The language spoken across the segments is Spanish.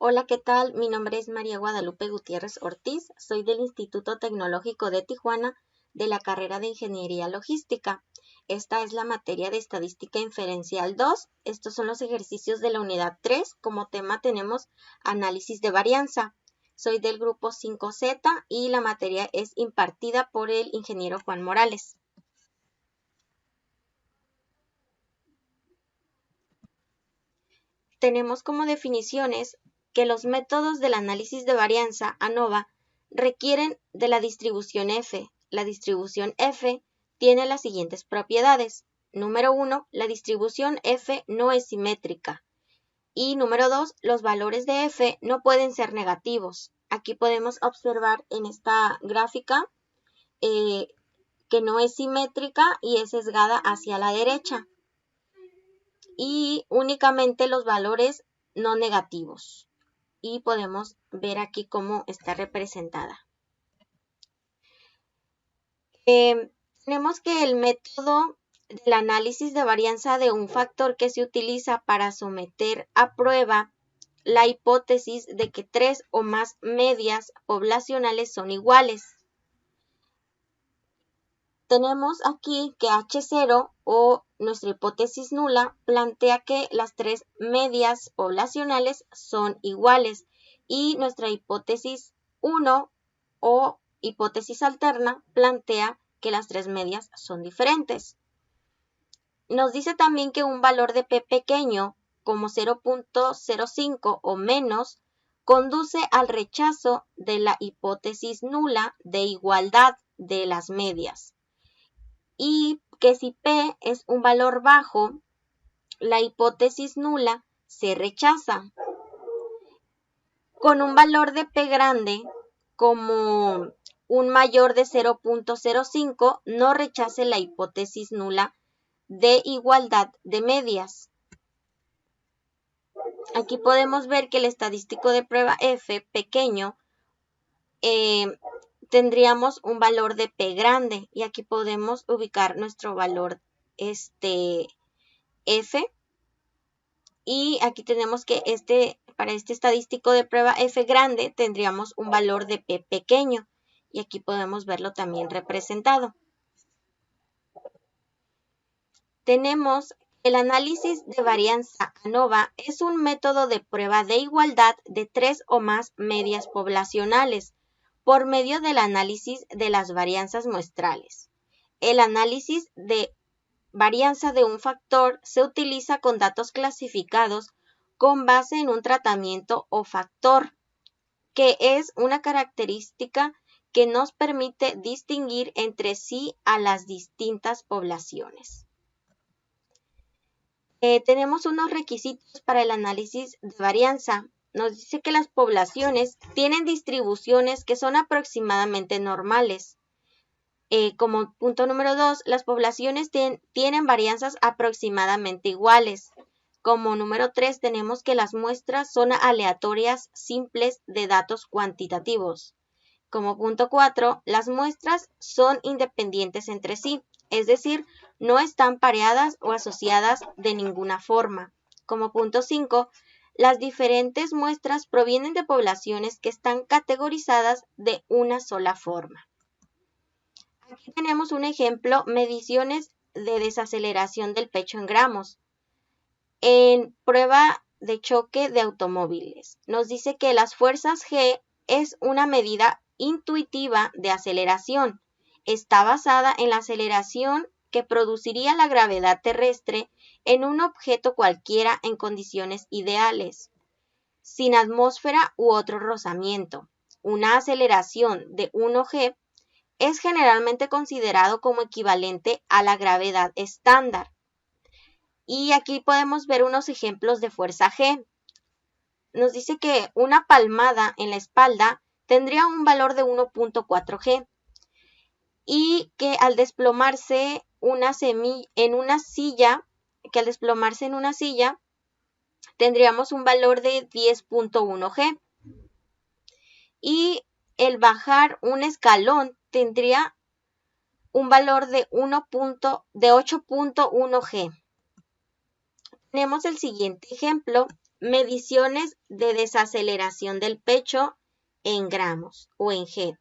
Hola, ¿qué tal? Mi nombre es María Guadalupe Gutiérrez Ortiz, soy del Instituto Tecnológico de Tijuana de la carrera de Ingeniería Logística. Esta es la materia de Estadística Inferencial 2. Estos son los ejercicios de la unidad 3. Como tema tenemos análisis de varianza. Soy del grupo 5Z y la materia es impartida por el ingeniero Juan Morales. Tenemos como definiciones que los métodos del análisis de varianza ANOVA requieren de la distribución F. La distribución F tiene las siguientes propiedades. Número 1, la distribución F no es simétrica. Y número 2, los valores de F no pueden ser negativos. Aquí podemos observar en esta gráfica que no es simétrica y es sesgada hacia la derecha. Y únicamente los valores no negativos. Y podemos ver aquí cómo está representada. Tenemos que el método del análisis de varianza de un factor que se utiliza para someter a prueba la hipótesis de que 3 o más medias poblacionales son iguales. Tenemos aquí que H0 o nuestra hipótesis nula plantea que las 3 medias poblacionales son iguales y nuestra hipótesis 1 o hipótesis alterna plantea que las 3 medias son diferentes. Nos dice también que un valor de P pequeño como 0.05 o menos conduce al rechazo de la hipótesis nula de igualdad de las medias. Y que si P es un valor bajo, la hipótesis nula se rechaza. Con un valor de P grande, como un mayor de 0.05, no rechace la hipótesis nula de igualdad de medias. Aquí podemos ver que el estadístico de prueba F pequeño tendríamos un valor de P grande y aquí podemos ubicar nuestro valor F y aquí tenemos que para este estadístico de prueba F grande tendríamos un valor de P pequeño y aquí podemos verlo también representado. Tenemos el análisis de varianza ANOVA es un método de prueba de igualdad de 3 o más medias poblacionales por medio del análisis de las varianzas muestrales. El análisis de varianza de un factor se utiliza con datos clasificados con base en un tratamiento o factor, que es una característica que nos permite distinguir entre sí a las distintas poblaciones. Tenemos unos requisitos para el análisis de varianza. Nos dice que las poblaciones tienen distribuciones que son aproximadamente normales. Como punto número 2, las poblaciones tienen varianzas aproximadamente iguales. Como número 3, tenemos que las muestras son aleatorias simples de datos cuantitativos. Como punto 4, las muestras son independientes entre sí, es decir, no están pareadas o asociadas de ninguna forma. Como punto 5, las diferentes muestras provienen de poblaciones que están categorizadas de una sola forma. Aquí tenemos un ejemplo, mediciones de desaceleración del pecho en gramos. En prueba de choque de automóviles, nos dice que las fuerzas G es una medida intuitiva de aceleración. Está basada en la aceleración que produciría la gravedad terrestre en un objeto cualquiera en condiciones ideales, sin atmósfera u otro rozamiento. Una aceleración de 1G es generalmente considerado como equivalente a la gravedad estándar. Y aquí podemos ver unos ejemplos de fuerza G. Nos dice que una palmada en la espalda tendría un valor de 1.4G y que al desplomarse en una silla tendríamos un valor de 10.1G. Y el bajar un escalón tendría un valor de 8.1G. Tenemos el siguiente ejemplo, Mediciones de desaceleración del pecho en gramos o en G.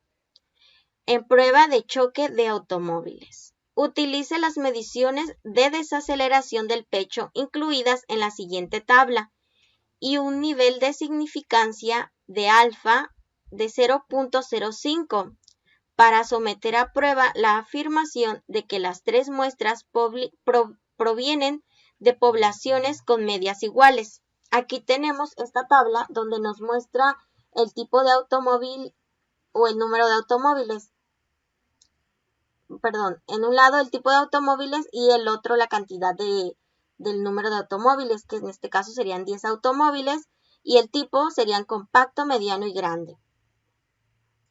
En prueba de choque de automóviles. Utilice las mediciones de desaceleración del pecho incluidas en la siguiente tabla y un nivel de significancia de alfa de 0.05 para someter a prueba la afirmación de que las tres muestras provienen de poblaciones con medias iguales. Aquí tenemos esta tabla donde nos muestra el tipo de automóvil o el número de automóviles. Perdón, en un lado el tipo de automóviles y el otro la cantidad del número de automóviles, que en este caso serían 10 automóviles, y el tipo serían compacto, mediano y grande.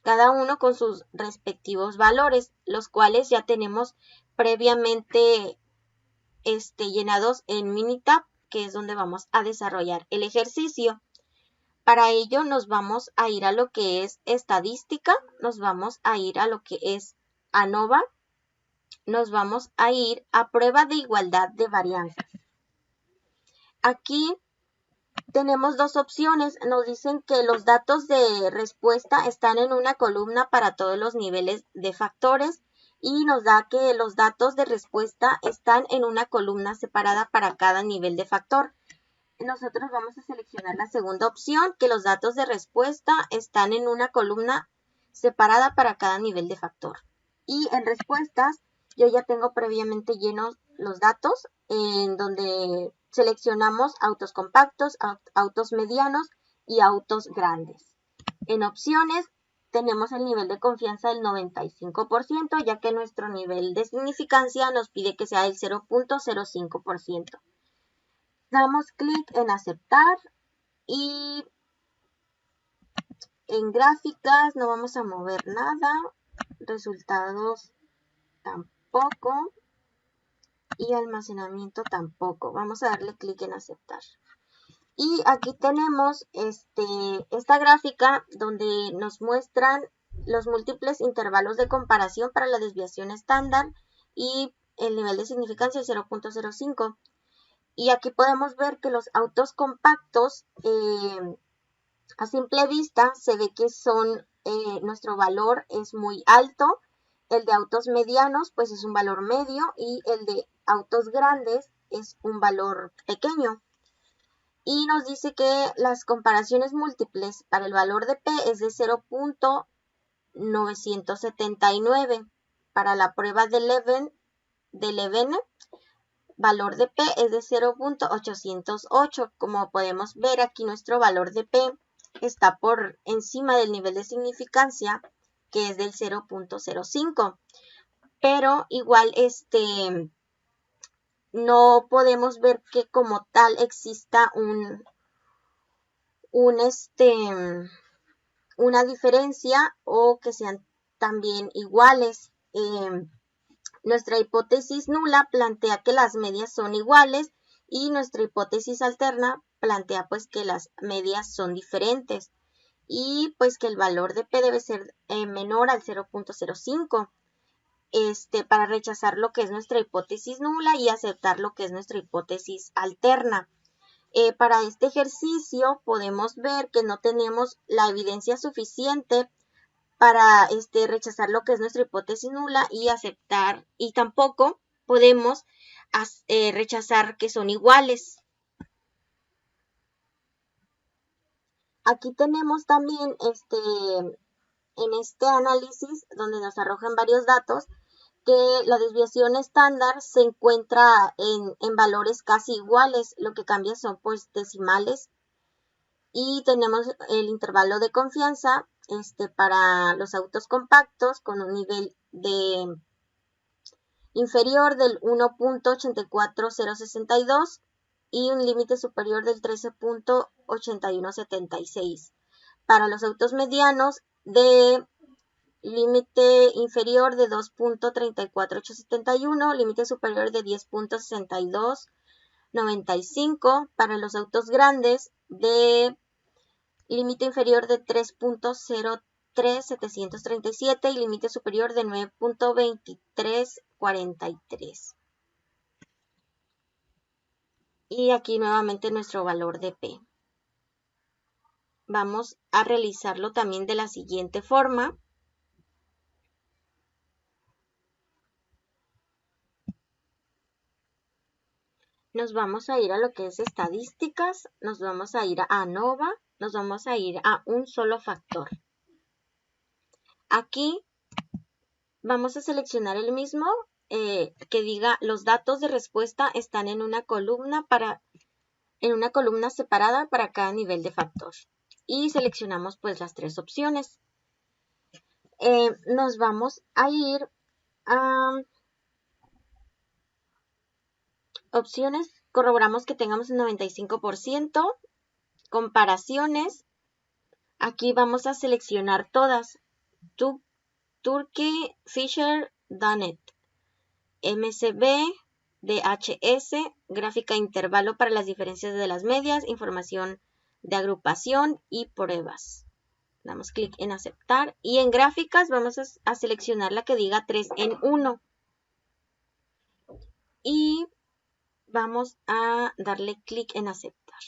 Cada uno con sus respectivos valores, los cuales ya tenemos previamente llenados en Minitab, que es donde vamos a desarrollar el ejercicio. Para ello nos vamos a ir a lo que es estadística, nos vamos a ir a lo que es ANOVA, nos vamos a ir a prueba de igualdad de varianzas. Aquí tenemos dos opciones. Nos dicen que los datos de respuesta están en una columna para todos los niveles de factores y nos da que los datos de respuesta están en una columna separada para cada nivel de factor. Nosotros vamos a seleccionar la segunda opción, que los datos de respuesta están en una columna separada para cada nivel de factor. Y en respuestas, yo ya tengo previamente llenos los datos en donde seleccionamos autos compactos, autos medianos y autos grandes. En opciones tenemos el nivel de confianza del 95%, ya que nuestro nivel de significancia nos pide que sea el 0.05%. Damos clic en aceptar y en gráficas no vamos a mover nada, resultados tampoco y almacenamiento tampoco. Vamos a darle clic en aceptar. Y aquí tenemos esta gráfica donde nos muestran los múltiples intervalos de comparación para la desviación estándar y el nivel de significancia es 0.05. Y aquí podemos ver que los autos compactos, a simple vista, se ve que nuestro valor es muy alto. El de autos medianos, pues es un valor medio y el de autos grandes es un valor pequeño. Y nos dice que las comparaciones múltiples para el valor de P es de 0.979. Para la prueba de Levene, valor de P es de 0.808. Como podemos ver aquí, nuestro valor de P está por encima del nivel de significancia, que es del 0.05. Pero igual no podemos ver que como tal exista una diferencia o que sean también iguales. Nuestra hipótesis nula plantea que las medias son iguales y nuestra hipótesis alterna plantea pues que las medias son diferentes y pues que el valor de P debe ser menor al 0.05 para rechazar lo que es nuestra hipótesis nula y aceptar lo que es nuestra hipótesis alterna. Para este ejercicio podemos ver que no tenemos la evidencia suficiente para rechazar lo que es nuestra hipótesis nula y aceptar, y tampoco podemos rechazar que son iguales. Aquí tenemos también en este análisis donde nos arrojan varios datos que la desviación estándar se encuentra en valores casi iguales, lo que cambia son pues decimales. Y tenemos el intervalo de confianza para los autos compactos con un nivel de inferior del 1.84062 y un límite superior del 13.8176. Para los autos medianos, de límite inferior de 2.34871, límite superior de 10.6295. Para los autos grandes, de límite inferior de 3.03737 y límite superior de 9.2343. Y aquí nuevamente nuestro valor de P. vamos a realizarlo también de la siguiente forma. Nos vamos a ir a lo que es estadísticas, nos vamos a ir a ANOVA, nos vamos a ir a un solo factor. Aquí vamos a seleccionar el mismo que diga los datos de respuesta están en una columna separada para cada nivel de factor. Y seleccionamos pues las tres opciones. Nos vamos a ir a opciones, corroboramos que tengamos el 95%, comparaciones, aquí vamos a seleccionar todas, Tukey, Fisher, Dunnett, MCB, DHS, gráfica intervalo para las diferencias de las medias, información de agrupación y pruebas. Damos clic en aceptar y en gráficas vamos a seleccionar la que diga 3 en 1. Y vamos a darle clic en aceptar.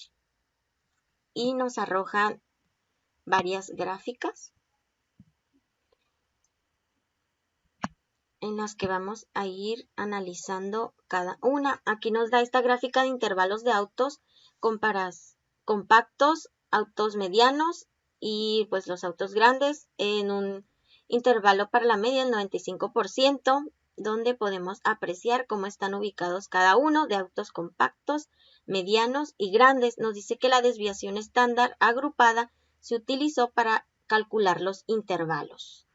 Y nos arrojan varias gráficas en las que vamos a ir analizando cada una. Aquí nos da esta gráfica de intervalos de autos compactos, autos medianos y pues los autos grandes en un intervalo para la media del 95%, donde podemos apreciar cómo están ubicados cada uno de autos compactos, medianos y grandes. Nos dice que la desviación estándar agrupada se utilizó para calcular los intervalos.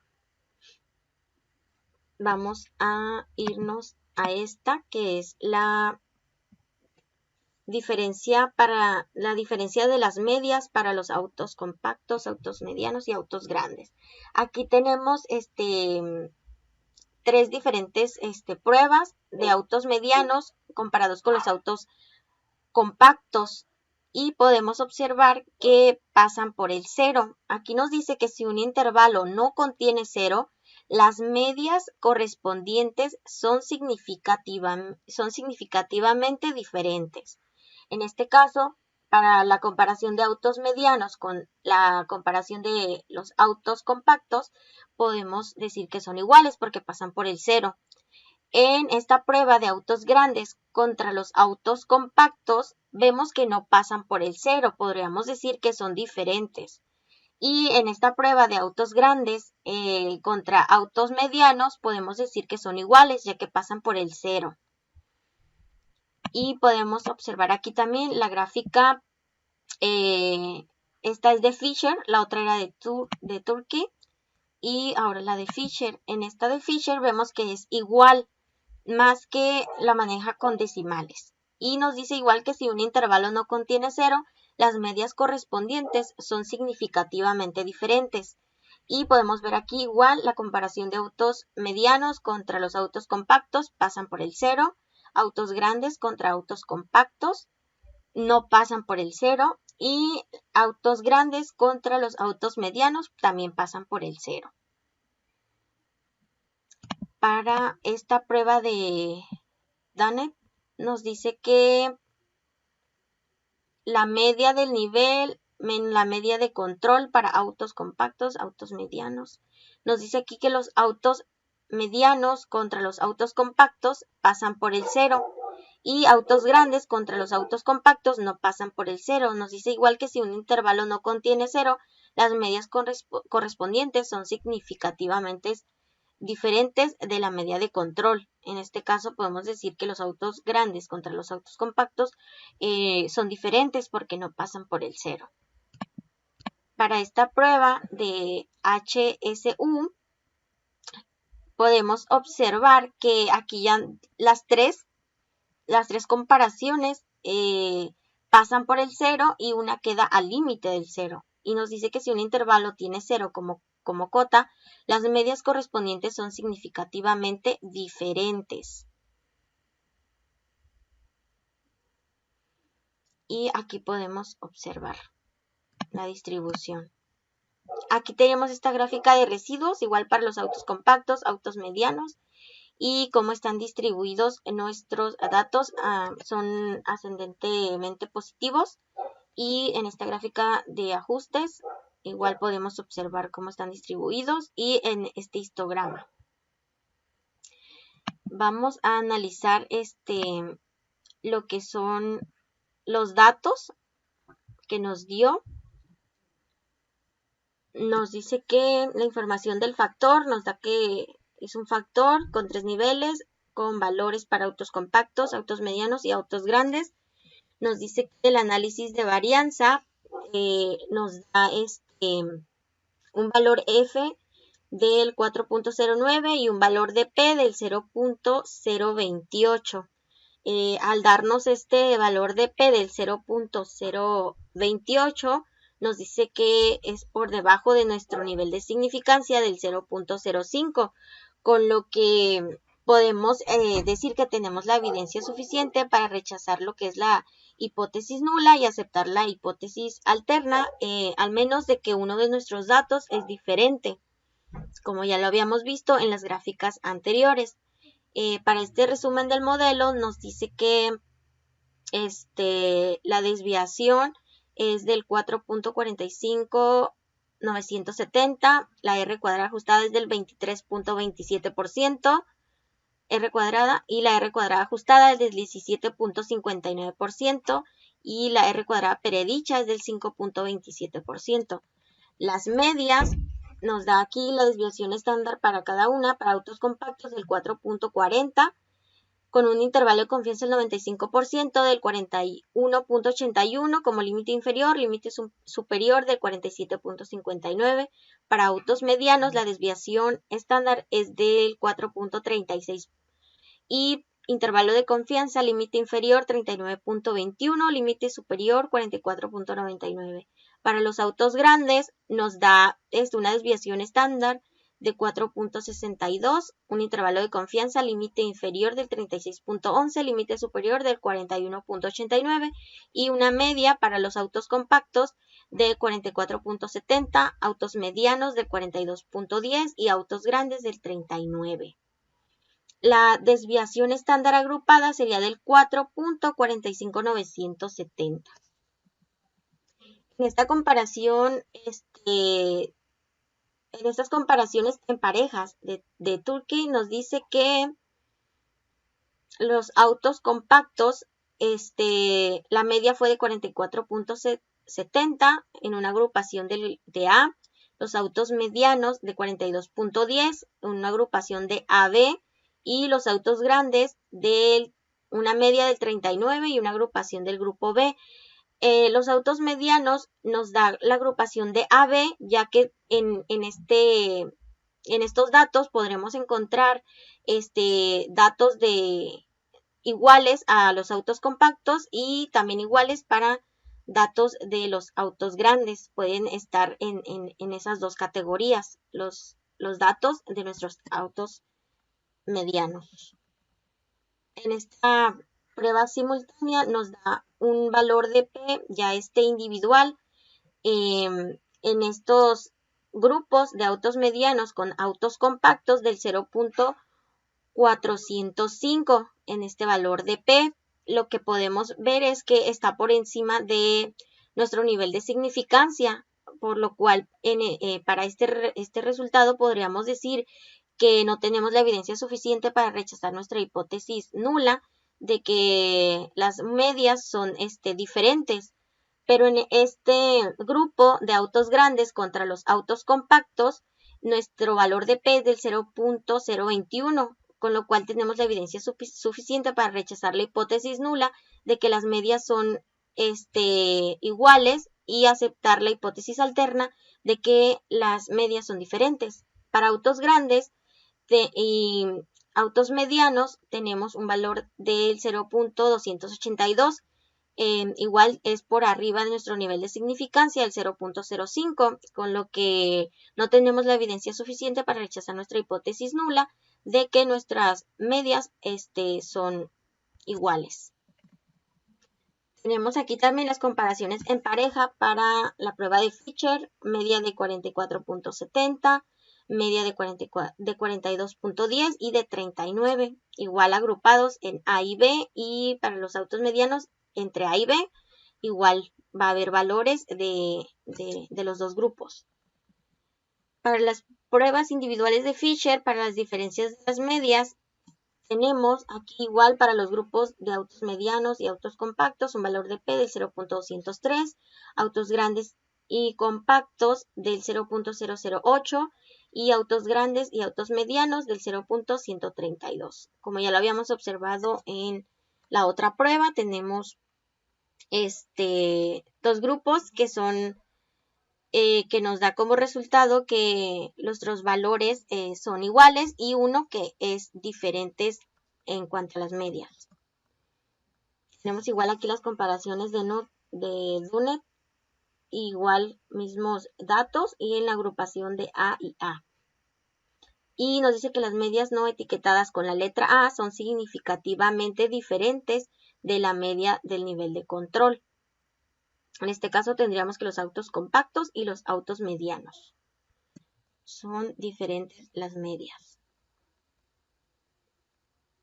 Vamos a irnos a esta que es la diferencia de las medias para los autos compactos, autos medianos y autos grandes. Aquí tenemos tres diferentes pruebas de autos medianos comparados con los autos compactos y podemos observar que pasan por el 0. Aquí nos dice que si un intervalo no contiene 0, las medias correspondientes son significativamente diferentes. En este caso, para la comparación de autos medianos con la comparación de los autos compactos, podemos decir que son iguales porque pasan por el 0. En esta prueba de autos grandes contra los autos compactos, vemos que no pasan por el 0, podríamos decir que son diferentes. Y en esta prueba de autos grandes contra autos medianos, podemos decir que son iguales, ya que pasan por el 0. Y podemos observar aquí también la gráfica, esta es de Fisher, la otra era de Tukey, y ahora la de Fisher. En esta de Fisher vemos que es igual, más que la maneja con decimales. Y nos dice igual que si un intervalo no contiene 0, las medias correspondientes son significativamente diferentes. Y podemos ver aquí igual la comparación de autos medianos contra los autos compactos, pasan por el 0. Autos grandes contra autos compactos no pasan por el 0. Y autos grandes contra los autos medianos también pasan por el 0. Para esta prueba de Dunnett nos dice que la media del nivel, la media de control para autos compactos, autos medianos. Nos dice aquí que los autos medianos contra los autos compactos pasan por el 0 y autos grandes contra los autos compactos no pasan por el 0. Nos dice igual que si un intervalo no contiene 0, las medias correspondientes son significativamente diferentes de la media de control. En este caso podemos decir que los autos grandes contra los autos compactos son diferentes porque no pasan por el 0. Para esta prueba de HSU podemos observar que aquí ya las tres comparaciones pasan por el 0 y una queda al límite del 0. Y nos dice que si un intervalo tiene 0 como cota, las medias correspondientes son significativamente diferentes. Y aquí podemos observar la distribución. Aquí tenemos esta gráfica de residuos, igual para los autos compactos, autos medianos, y cómo están distribuidos nuestros datos son ascendentemente positivos. Y en esta gráfica de ajustes igual podemos observar cómo están distribuidos y en este histograma. Vamos a analizar lo que son los datos que nos dio. Nos dice que la información del factor nos da que es un factor con 3 niveles, con valores para autos compactos, autos medianos y autos grandes. Nos dice que el análisis de varianza nos da un valor F del 4.09 y un valor de P del 0.028. Al darnos este valor de P del 0.028, nos dice que es por debajo de nuestro nivel de significancia del 0.05, con lo que podemos decir que tenemos la evidencia suficiente para rechazar lo que es la hipótesis nula y aceptar la hipótesis alterna, al menos de que uno de nuestros datos es diferente, como ya lo habíamos visto en las gráficas anteriores. Para este resumen del modelo nos dice que la desviación es del 4.45970, la R cuadrada ajustada es del 23.27%, R cuadrada, y la R cuadrada ajustada es del 17.59% y la R cuadrada predicha es del 5.27%. Las medias nos da aquí la desviación estándar para cada una, para autos compactos del 4.40, con un intervalo de confianza del 95%, del 41.81 como límite inferior, límite superior del 47.59. Para autos medianos la desviación estándar es del 4.36 y intervalo de confianza, límite inferior 39.21, límite superior 44.99. Para los autos grandes nos da una desviación estándar de 4.62, un intervalo de confianza, límite inferior del 36.11, límite superior del 41.89 y una media para los autos compactos de 44.70, autos medianos del 42.10 y autos grandes del 39. La desviación estándar agrupada sería del 4.45970. En esta comparación, en estas comparaciones en parejas de Tukey nos dice que los autos compactos, la media fue de 44.70 en una agrupación de A, los autos medianos de 42.10 en una agrupación de AB y los autos grandes de una media del 39 y una agrupación del grupo B. Los autos medianos nos da la agrupación de AB, ya que en estos datos podremos encontrar datos iguales a los autos compactos y también iguales para datos de los autos grandes. Pueden estar en esas dos categorías, los datos de nuestros autos medianos. En esta prueba simultánea nos da un valor de P ya individual en estos grupos de autos medianos con autos compactos del 0.405 en este valor de P. Lo que podemos ver es que está por encima de nuestro nivel de significancia, por lo cual para este resultado podríamos decir que no tenemos la evidencia suficiente para rechazar nuestra hipótesis nula de que las medias son diferentes. Pero en este grupo de autos grandes contra los autos compactos, nuestro valor de P es del 0.021, con lo cual tenemos la evidencia suficiente para rechazar la hipótesis nula de que las medias son iguales y aceptar la hipótesis alterna de que las medias son diferentes. Para autos grandes y autos medianos tenemos un valor del 0.282. Igual es por arriba de nuestro nivel de significancia, el 0.05, con lo que no tenemos la evidencia suficiente para rechazar nuestra hipótesis nula de que nuestras medias son iguales. Tenemos aquí también las comparaciones en pareja para la prueba de Fisher, media de 44.70, media de 42.10 y de 39, igual agrupados en A y B, y para los autos medianos entre A y B, igual va a haber valores de los dos grupos. Para las pruebas individuales de Fisher, para las diferencias de las medias, tenemos aquí igual para los grupos de autos medianos y autos compactos un valor de P del 0.203, autos grandes y compactos del 0.008 y autos grandes y autos medianos del 0.132. Como ya lo habíamos observado en la otra prueba, tenemos dos grupos que son que nos da como resultado que nuestros valores son iguales y uno que es diferentes en cuanto a las medias. Tenemos igual aquí las comparaciones de Dunet, igual mismos datos y en la agrupación de A y A. Y nos dice que las medias no etiquetadas con la letra A son significativamente diferentes de la media del nivel de control. En este caso tendríamos que los autos compactos y los autos medianos. Son diferentes las medias.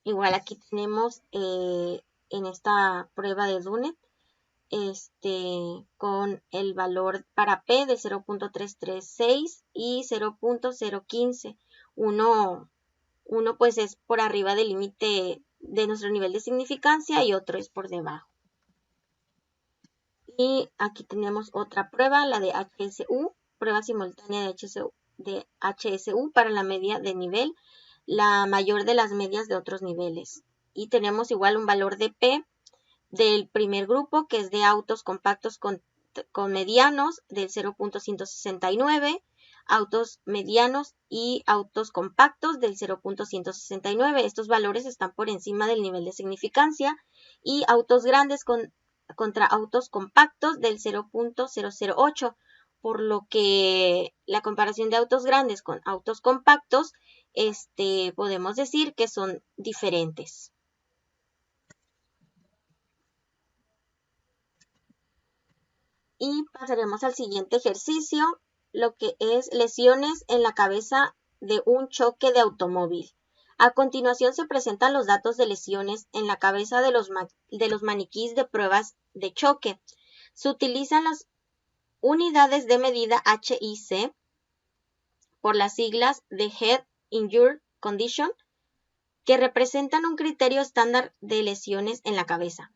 Igual aquí tenemos en esta prueba de Dunet con el valor para P de 0.336 y 0.015. Uno pues es por arriba del límite de nuestro nivel de significancia y otro es por debajo. Y aquí tenemos otra prueba, la de HSU, prueba simultánea de HSU para la media de nivel, la mayor de las medias de otros niveles. Y tenemos igual un valor de P del primer grupo, que es de autos compactos con medianos del 0.169, autos medianos y autos compactos del 0.169. Estos valores están por encima del nivel de significancia y autos grandes contra autos compactos del 0.008, por lo que la comparación de autos grandes con autos compactos, podemos decir que son diferentes. Y pasaremos al siguiente ejercicio, lo que es lesiones en la cabeza de un choque de automóvil. A continuación se presentan los datos de lesiones en la cabeza de los maniquís de pruebas de choque. Se utilizan las unidades de medida HIC por las siglas de Head Injury Condition, que representan un criterio estándar de lesiones en la cabeza.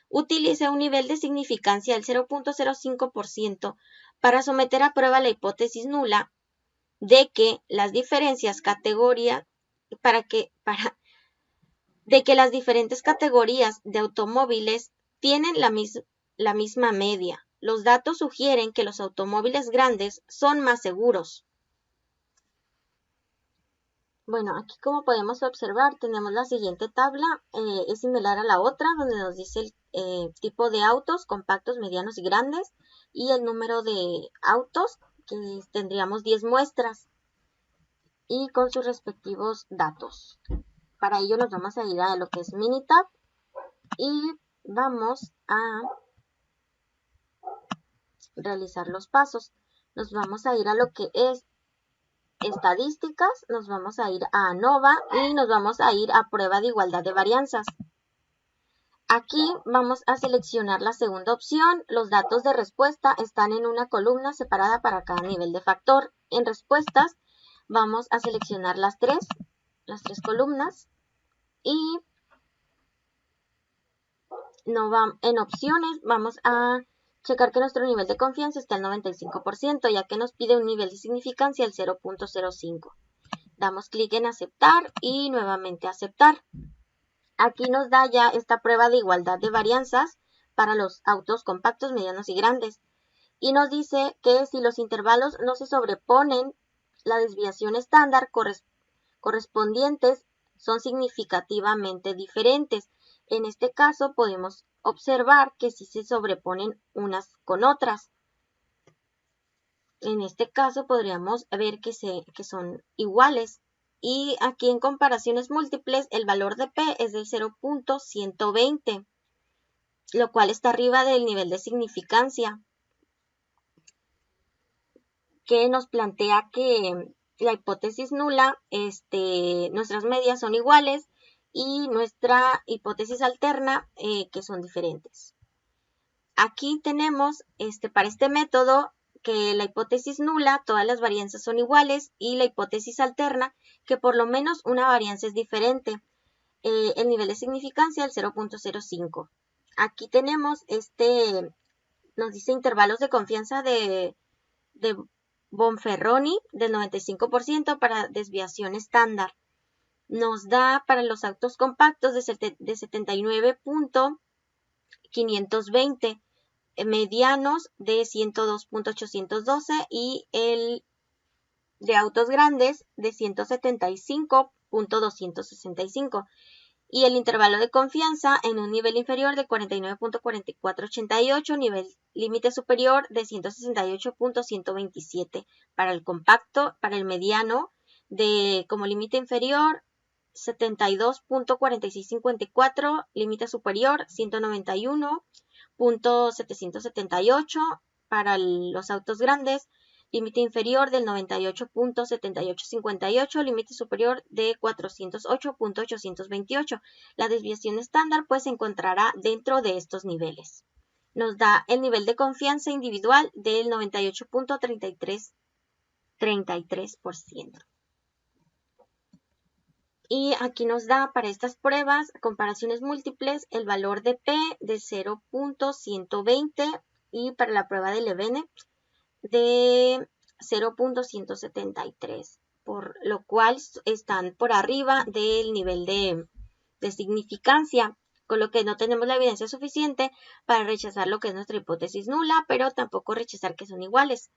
Utilice un nivel de significancia del 0.05% para someter a prueba la hipótesis nula de que las diferentes categorías de automóviles tienen la misma media. Los datos sugieren que los automóviles grandes son más seguros. Bueno, aquí como podemos observar tenemos la siguiente tabla, es similar a la otra donde nos dice el tipo de autos, compactos, medianos y grandes y el número de autos, que tendríamos 10 muestras y con sus respectivos datos. Para ello nos vamos a ir a lo que es Minitab y vamos a realizar los pasos. Nos vamos a ir a lo que es estadísticas, nos vamos a ir a ANOVA y nos vamos a ir a prueba de igualdad de varianzas. Aquí vamos a seleccionar la segunda opción. Los datos de respuesta están en una columna separada para cada nivel de factor. En respuestas vamos a seleccionar las tres columnas y en opciones vamos a checar que nuestro nivel de confianza esté al 95%, ya que nos pide un nivel de significancia al 0.05. Damos clic en aceptar y nuevamente aceptar. Aquí nos da ya esta prueba de igualdad de varianzas para los autos compactos, medianos y grandes. Y nos dice que si los intervalos no se sobreponen, la desviación estándar correspondientes son significativamente diferentes. En este caso podemos observar que sí se sobreponen unas con otras. En este caso podríamos ver que son iguales. Y aquí en comparaciones múltiples el valor de P es del 0.120, lo cual está arriba del nivel de significancia, que nos plantea que la hipótesis nula, nuestras medias son iguales y nuestra hipótesis alterna que son diferentes. Aquí tenemos para este método que la hipótesis nula, todas las varianzas son iguales, y la hipótesis alterna, que por lo menos una varianza es diferente. El nivel de significancia del 0.05. Aquí tenemos nos dice intervalos de confianza de Bonferroni del 95% para desviación estándar. Nos da para los autos compactos de 79.520, medianos de 102.812 y el de autos grandes de 175.265. Y el intervalo de confianza en un nivel inferior de 49.4488, nivel límite superior de 168.127 para el compacto, para el mediano como límite inferior 72.4654, límite superior 191.778 para los autos grandes, límite inferior del 98.7858, límite superior de 408.828. La desviación estándar pues se encontrará dentro de estos niveles. Nos da el nivel de confianza individual del 98.33%. Y aquí nos da para estas pruebas, comparaciones múltiples, el valor de P de 0.120 y para la prueba de Levene de 0.173, por lo cual están por arriba del nivel de significancia, con lo que no tenemos la evidencia suficiente para rechazar lo que es nuestra hipótesis nula, pero tampoco rechazar que son iguales.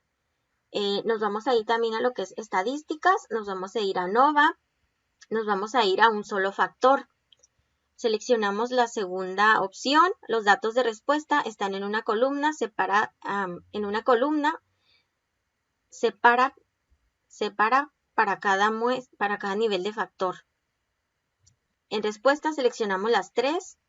Nos vamos a ir también a lo que es estadísticas, nos vamos a ir a ANOVA, nos vamos a ir a un solo factor. Seleccionamos la segunda opción. Los datos de respuesta están en una columna, separa para cada nivel de factor. En respuesta seleccionamos las tres.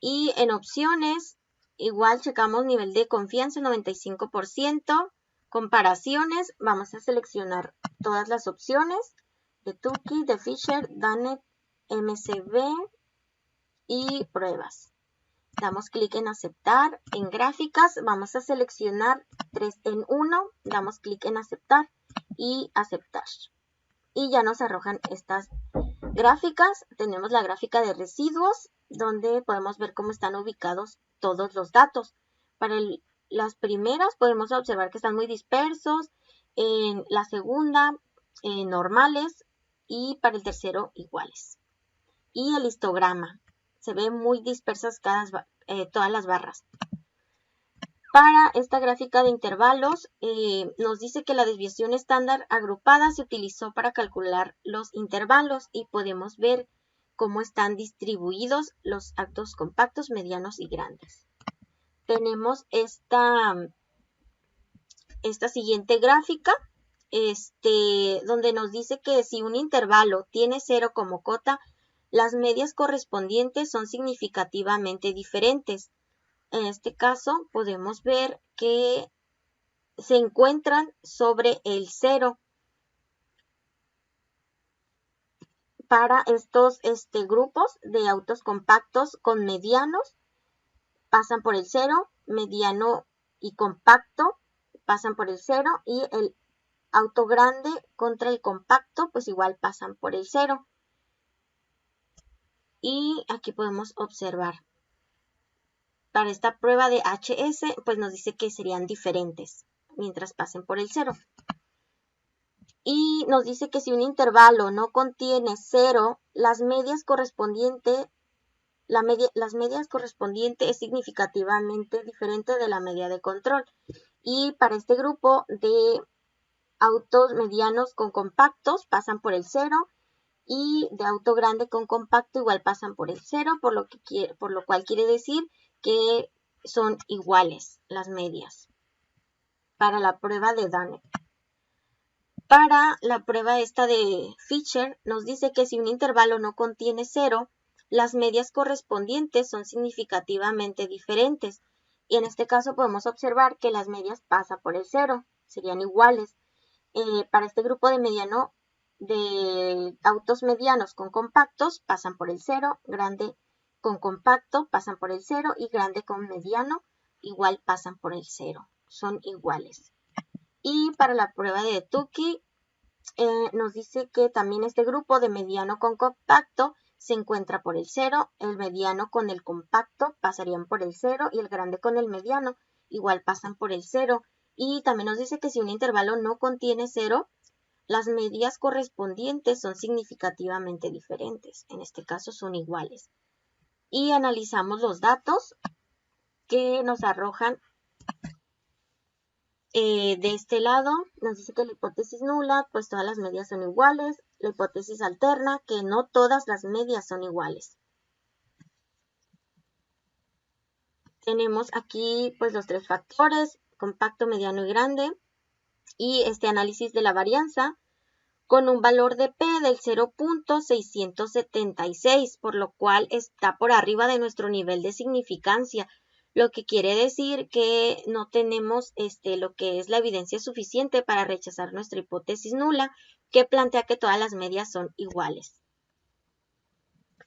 Y en opciones, igual checamos nivel de confianza 95%. Comparaciones, vamos a seleccionar todas las opciones de Tukey, de Fisher, Dunnett, MCV y pruebas. Damos clic en aceptar. En gráficas vamos a seleccionar 3 en 1. Damos clic en aceptar y aceptar. Y ya nos arrojan estas gráficas. Tenemos la gráfica de residuos donde podemos ver cómo están ubicados todos los datos. Para las primeras podemos observar que están muy dispersos. En la segunda, normales. Y para el tercero, iguales. Y el histograma. Se ve muy dispersas todas las barras. Para esta gráfica de intervalos, nos dice que la desviación estándar agrupada se utilizó para calcular los intervalos y podemos ver cómo están distribuidos los autos compactos, medianos y grandes. Tenemos esta siguiente gráfica, donde nos dice que si un intervalo tiene 0 como cota, las medias correspondientes son significativamente diferentes. En este caso podemos ver que se encuentran sobre el 0. Para estos grupos de autos compactos con medianos pasan por el 0, mediano y compacto pasan por el 0 y el auto grande contra el compacto pues igual pasan por el 0. Y aquí podemos observar. Para esta prueba de HS, pues nos dice que serían diferentes mientras pasen por el 0. Y nos dice que si un intervalo no contiene 0, las medias correspondientes es significativamente diferente de la media de control. Y para este grupo de autos medianos con compactos pasan por el 0 y de auto grande con compacto igual pasan por el 0, por lo cual quiere decir que son iguales las medias para la prueba de Dunnett. Para la prueba esta de Fisher nos dice que si un intervalo no contiene 0, las medias correspondientes son significativamente diferentes. Y en este caso podemos observar que las medias pasan por el 0, serían iguales. Para este grupo de autos medianos con compactos pasan por el 0, grande con compacto pasan por el 0 y grande con mediano igual pasan por el 0. Son iguales. Y para la prueba de Tukey nos dice que también este grupo de mediano con compacto se encuentra por el 0, el mediano con el compacto pasarían por el 0 y el grande con el mediano igual pasan por el 0. Y también nos dice que si un intervalo no contiene 0, las medias correspondientes son significativamente diferentes. En este caso son iguales. Y analizamos los datos que nos arrojan de este lado. Nos dice que la hipótesis nula, pues todas las medias son iguales. La hipótesis alterna, que no todas las medias son iguales. Tenemos aquí pues los tres factores, compacto, mediano y grande. Y este análisis de la varianza con un valor de P del 0.676, por lo cual está por arriba de nuestro nivel de significancia, lo que quiere decir que no tenemos lo que es la evidencia suficiente para rechazar nuestra hipótesis nula, que plantea que todas las medias son iguales.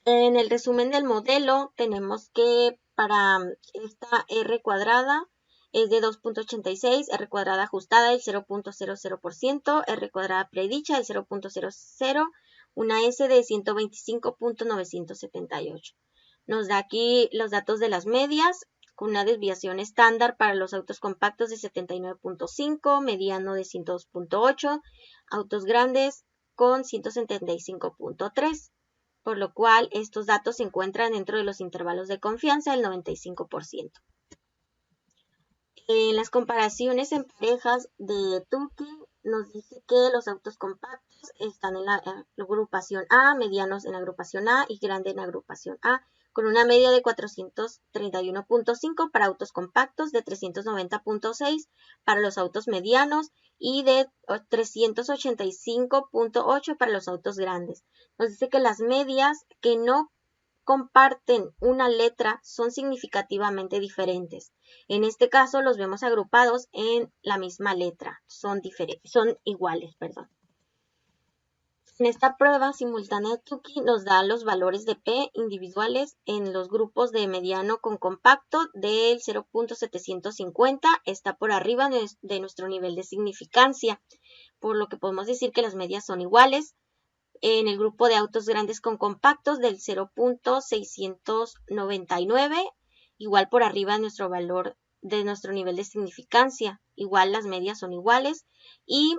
En el resumen del modelo tenemos que para esta R cuadrada es de 2.86, R cuadrada ajustada del 0.00%, R cuadrada predicha del 0.00, una S de 125.978. Nos da aquí los datos de las medias, con una desviación estándar para los autos compactos de 79.5, mediano de 102.8, autos grandes con 175.3. Por lo cual estos datos se encuentran dentro de los intervalos de confianza del 95%. En las comparaciones en parejas de Tukey nos dice que los autos compactos están en la agrupación A, medianos en la agrupación A y grande en la agrupación A, con una media de 431.5 para autos compactos, de 390.6 para los autos medianos y de 385.8 para los autos grandes. Nos dice que las medias que no comparten una letra son significativamente diferentes. En este caso los vemos agrupados en la misma letra, son iguales. En esta prueba simultánea de Tukey nos da los valores de P individuales en los grupos de mediano con compacto del 0.750, está por arriba de nuestro nivel de significancia, por lo que podemos decir que las medias son iguales. En el grupo de autos grandes con compactos del 0.699, igual por arriba de nuestro valor de nuestro nivel de significancia, igual las medias son iguales. Y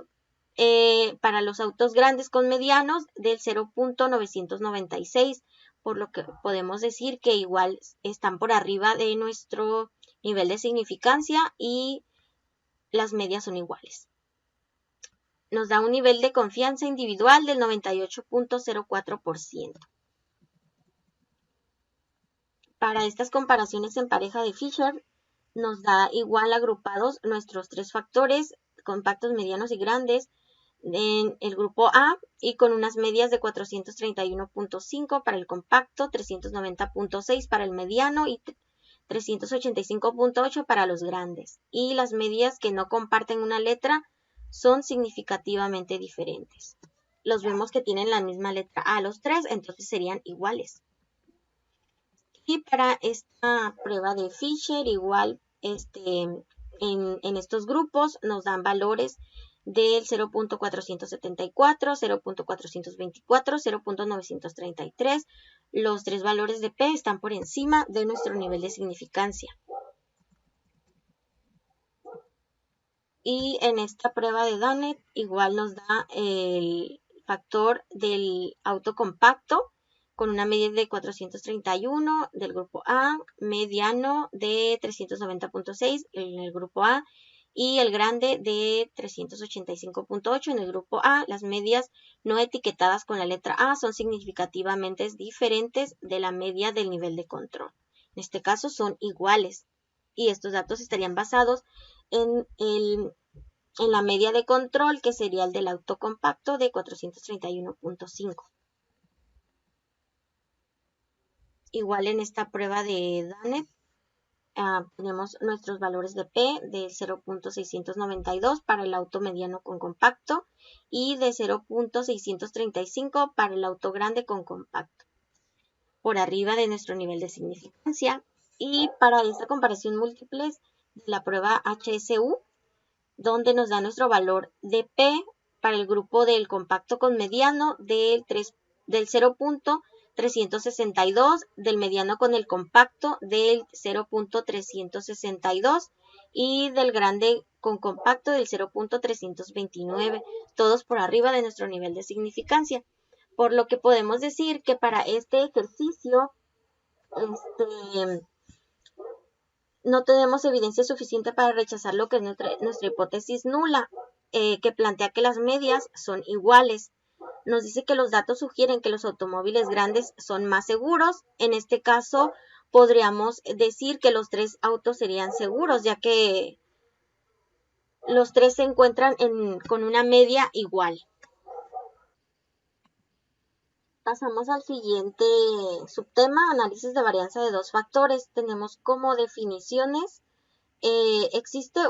para los autos grandes con medianos del 0.996, por lo que podemos decir que igual están por arriba de nuestro nivel de significancia y las medias son iguales. Nos da un nivel de confianza individual del 98.04%. Para estas comparaciones en pareja de Fisher, nos da igual agrupados nuestros tres factores, compactos, medianos y grandes, en el grupo A y con unas medias de 431.5 para el compacto, 390.6 para el mediano y 385.8 para los grandes. Y las medias que no comparten una letra son significativamente diferentes. Los vemos que tienen la misma letra A los tres, entonces serían iguales. Y para esta prueba de Fisher, igual en estos grupos nos dan valores del 0.474, 0.424, 0.933. Los tres valores de P están por encima de nuestro nivel de significancia. Y en esta prueba de Dunnett igual nos da el factor del auto compacto con una media de 431 del grupo A, mediano de 390.6 en el grupo A y el grande de 385.8 en el grupo A. Las medias no etiquetadas con la letra A son significativamente diferentes de la media del nivel de control. En este caso son iguales y estos datos estarían basados en la media de control, que sería el del auto compacto de 431.5. Igual en esta prueba de Dunnett tenemos nuestros valores de P de 0.692 para el auto mediano con compacto y de 0.635 para el auto grande con compacto. por arriba de nuestro nivel de significancia. Y para esta comparación múltiples de la prueba HSU, donde nos da nuestro valor de P para el grupo del compacto con mediano del 0.362, del mediano con el compacto del 0.362 y del grande con compacto del 0.329, todos por arriba de nuestro nivel de significancia. Por lo que podemos decir que para este ejercicio no tenemos evidencia suficiente para rechazar lo que es nuestra hipótesis nula, que plantea que las medias son iguales. Nos dice que los datos sugieren que los automóviles grandes son más seguros. En este caso, podríamos decir que los tres autos serían seguros, ya que los tres se encuentran con una media igual. Pasamos al siguiente subtema, análisis de varianza de dos factores. Tenemos como definiciones, existe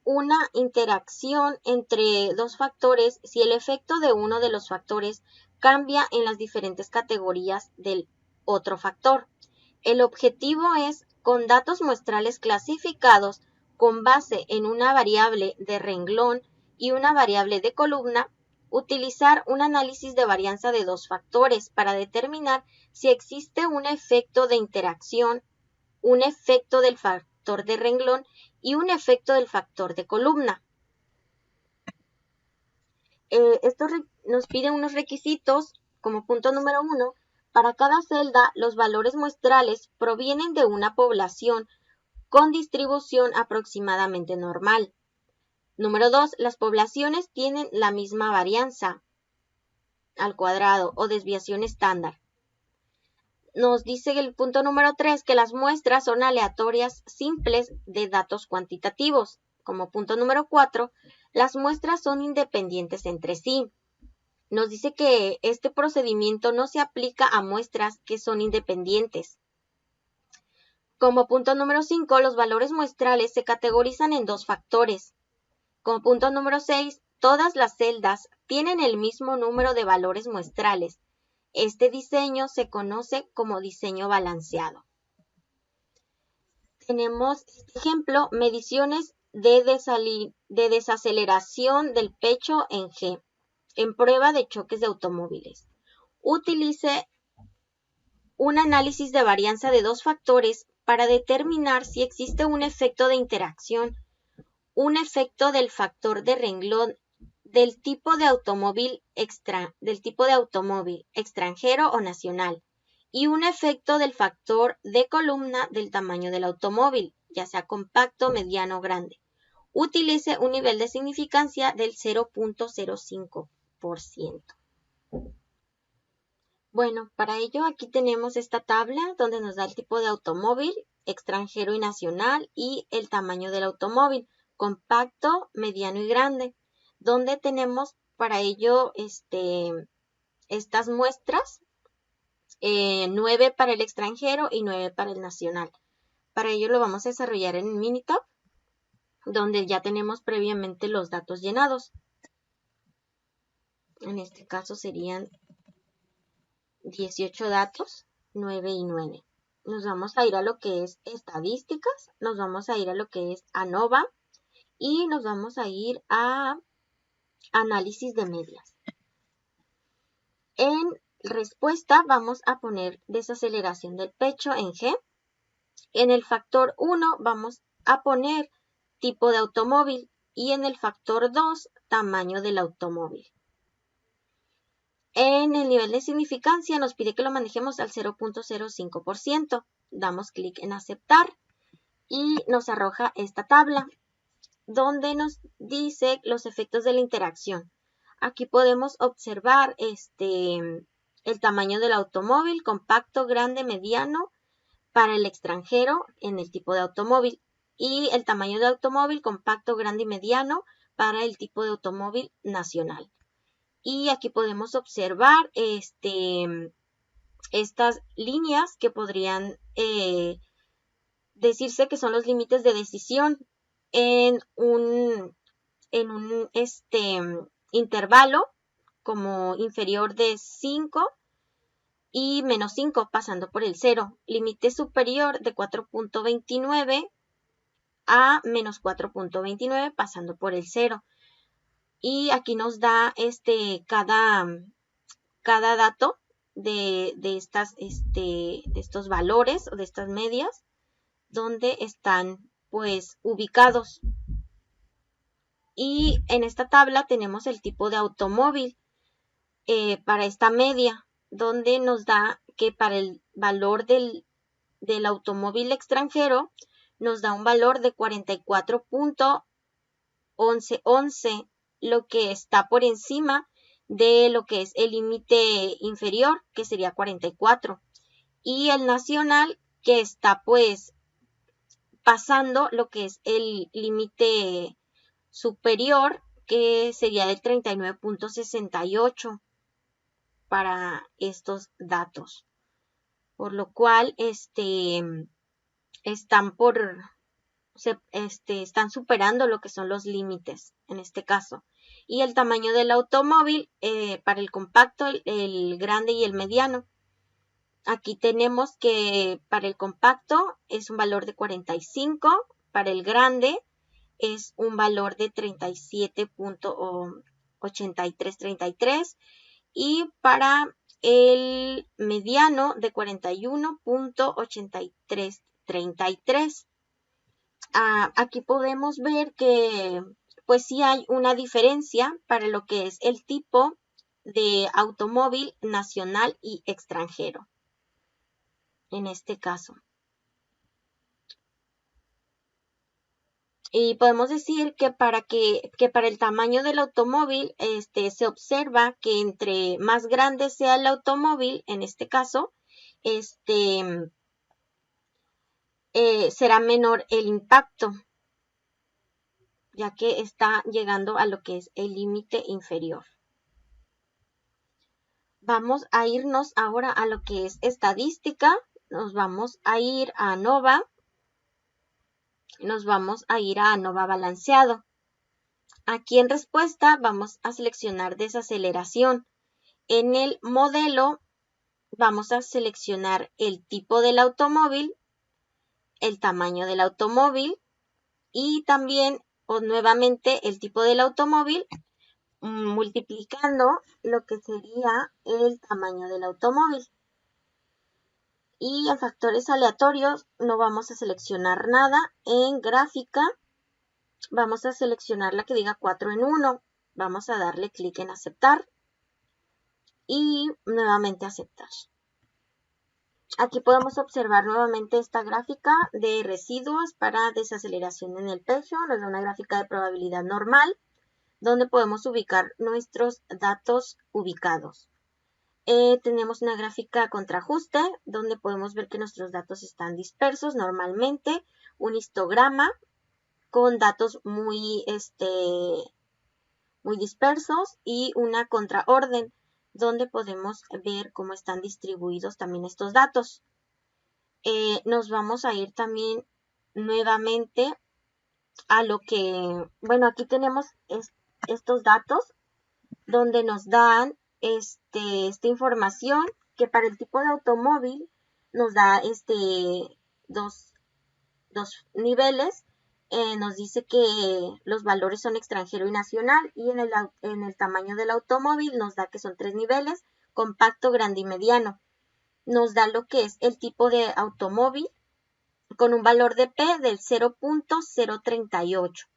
una interacción entre dos factores si el efecto de uno de los factores cambia en las diferentes categorías del otro factor. El objetivo es, con datos muestrales clasificados con base en una variable de renglón y una variable de columna, utilizar un análisis de varianza de dos factores para determinar si existe un efecto de interacción, un efecto del factor de renglón y un efecto del factor de columna. Esto nos pide unos requisitos como punto número 1. Para cada celda, los valores muestrales provienen de una población con distribución aproximadamente normal. Número 2. Las poblaciones tienen la misma varianza al cuadrado o desviación estándar. Nos dice el punto número 3 que las muestras son aleatorias simples de datos cuantitativos. Como punto número 4, las muestras son independientes entre sí. Nos dice que este procedimiento no se aplica a muestras que son independientes. Como punto número 5, los valores muestrales se categorizan en dos factores. Como punto número 6, todas las celdas tienen el mismo número de valores muestrales. Este diseño se conoce como diseño balanceado. Tenemos este ejemplo, mediciones de desaceleración del pecho en G, en prueba de choques de automóviles. Utilice un análisis de varianza de dos factores para determinar si existe un efecto de interacción, un efecto del factor de renglón del tipo de automóvil extranjero o nacional, y un efecto del factor de columna del tamaño del automóvil, ya sea compacto, mediano o grande. Utilice un nivel de significancia del 0.05%. Bueno, para ello aquí tenemos esta tabla donde nos da el tipo de automóvil, extranjero y nacional, y el tamaño del automóvil, compacto, mediano y grande, donde tenemos para ello estas muestras, 9 para el extranjero y 9 para el nacional. Para ello lo vamos a desarrollar en Minitab, donde ya tenemos previamente los datos llenados. En este caso serían 18 datos, 9 y 9. Nos vamos a ir a lo que es estadísticas, nos vamos a ir a lo que es ANOVA y nos vamos a ir a análisis de medias. En respuesta vamos a poner desaceleración del pecho en G. En el factor 1 vamos a poner tipo de automóvil y en el factor 2 tamaño del automóvil. En el nivel de significancia nos pide que lo manejemos al 0.05%. Damos clic en aceptar y nos arroja esta tabla donde nos dice los efectos de la interacción. Aquí podemos observar el tamaño del automóvil, compacto, grande, mediano, para el extranjero en el tipo de automóvil, y el tamaño de automóvil, compacto, grande y mediano, para el tipo de automóvil nacional. Y aquí podemos observar estas líneas que podrían decirse que son los límites de decisión en un intervalo como inferior de 5 y menos 5 pasando por el 0. Límite superior de 4.29 a menos 4.29 pasando por el 0. Y aquí nos da cada dato de estos valores o de estas medias donde están pues ubicados. Y en esta tabla tenemos el tipo de automóvil para esta media, donde nos da que para el valor del automóvil extranjero nos da un valor de 44.1111, lo que está por encima de lo que es el límite inferior, que sería 44, y el nacional, que está pues pasando lo que es el límite superior, que sería del 39.68 para estos datos, por lo cual están superando lo que son los límites en este caso. Y el tamaño del automóvil para el compacto, el grande y el mediano. Aquí tenemos que para el compacto es un valor de 45, para el grande es un valor de 37.8333 y para el mediano de 41.8333. Aquí podemos ver que pues sí hay una diferencia para lo que es el tipo de automóvil nacional y extranjero en este caso. Y podemos decir que para el tamaño del automóvil se observa que entre más grande sea el automóvil, en este caso, será menor el impacto, ya que está llegando a lo que es el límite inferior. Vamos a irnos ahora a lo que es estadística. Nos vamos a ir a ANOVA. Nos vamos a ir a ANOVA balanceado. Aquí en respuesta vamos a seleccionar desaceleración. En el modelo vamos a seleccionar el tipo del automóvil, el tamaño del automóvil y también nuevamente el tipo del automóvil multiplicando lo que sería el tamaño del automóvil. Y en factores aleatorios no vamos a seleccionar nada. En gráfica vamos a seleccionar la que diga 4 en 1. Vamos a darle clic en aceptar y nuevamente aceptar. Aquí podemos observar nuevamente esta gráfica de residuos para desaceleración en el pecho. Nos da una gráfica de probabilidad normal donde podemos ubicar nuestros datos ubicados. Tenemos una gráfica contraajuste donde podemos ver que nuestros datos están dispersos normalmente, un histograma con datos muy dispersos y una contraorden donde podemos ver cómo están distribuidos también estos datos. Nos vamos a ir también nuevamente a lo que, bueno, aquí tenemos estos datos donde nos dan esta información que para el tipo de automóvil nos da dos niveles. Nos dice que los valores son extranjero y nacional, y en el tamaño del automóvil nos da que son 3 niveles, compacto, grande y mediano. Nos da lo que es el tipo de automóvil con un valor de P del 0.038.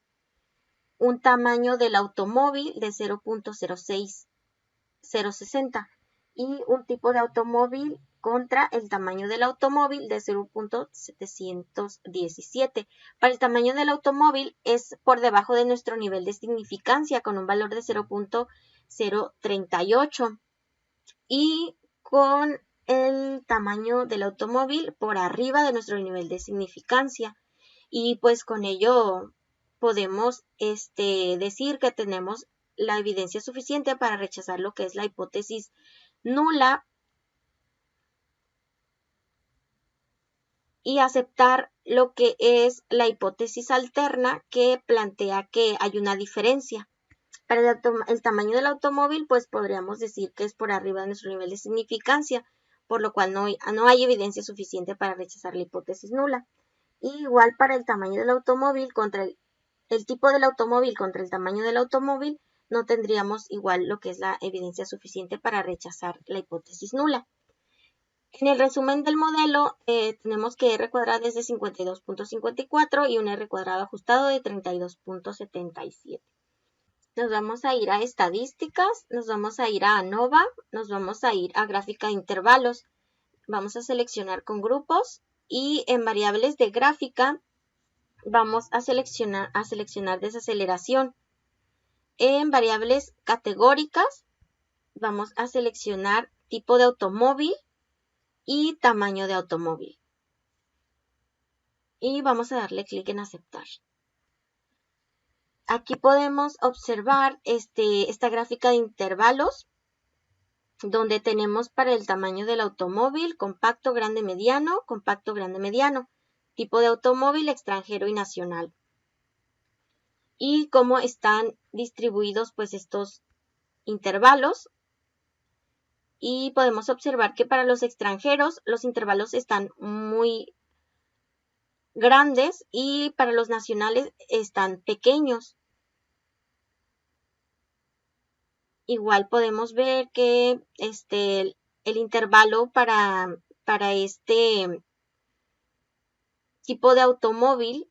Un tamaño del automóvil de 0.060 y un tipo de automóvil contra el tamaño del automóvil de 0.717. Para el tamaño del automóvil es por debajo de nuestro nivel de significancia con un valor de 0.038 y con el tamaño del automóvil por arriba de nuestro nivel de significancia. Y pues con ello podemos decir que tenemos la evidencia suficiente para rechazar lo que es la hipótesis nula y aceptar lo que es la hipótesis alterna que plantea que hay una diferencia. Para el tamaño del automóvil, pues podríamos decir que es por arriba de nuestro nivel de significancia, por lo cual no hay evidencia suficiente para rechazar la hipótesis nula. Y igual para el tamaño del automóvil contra el tipo del automóvil contra el tamaño del automóvil, no tendríamos igual lo que es la evidencia suficiente para rechazar la hipótesis nula. En el resumen del modelo, tenemos que R cuadrada es de 52.54 y un R cuadrado ajustado de 32.77. Nos vamos a ir a estadísticas, nos vamos a ir a ANOVA, nos vamos a ir a gráfica de intervalos. Vamos a seleccionar con grupos y en variables de gráfica vamos a seleccionar desaceleración. En variables categóricas vamos a seleccionar tipo de automóvil y tamaño de automóvil. Y vamos a darle clic en aceptar. Aquí podemos observar esta gráfica de intervalos, donde tenemos para el tamaño del automóvil, compacto, grande, mediano, tipo de automóvil, extranjero y nacional. Y cómo están distribuidos pues estos intervalos. Y podemos observar que para los extranjeros los intervalos están muy grandes y para los nacionales están pequeños. Igual podemos ver que el intervalo para este tipo de automóvil,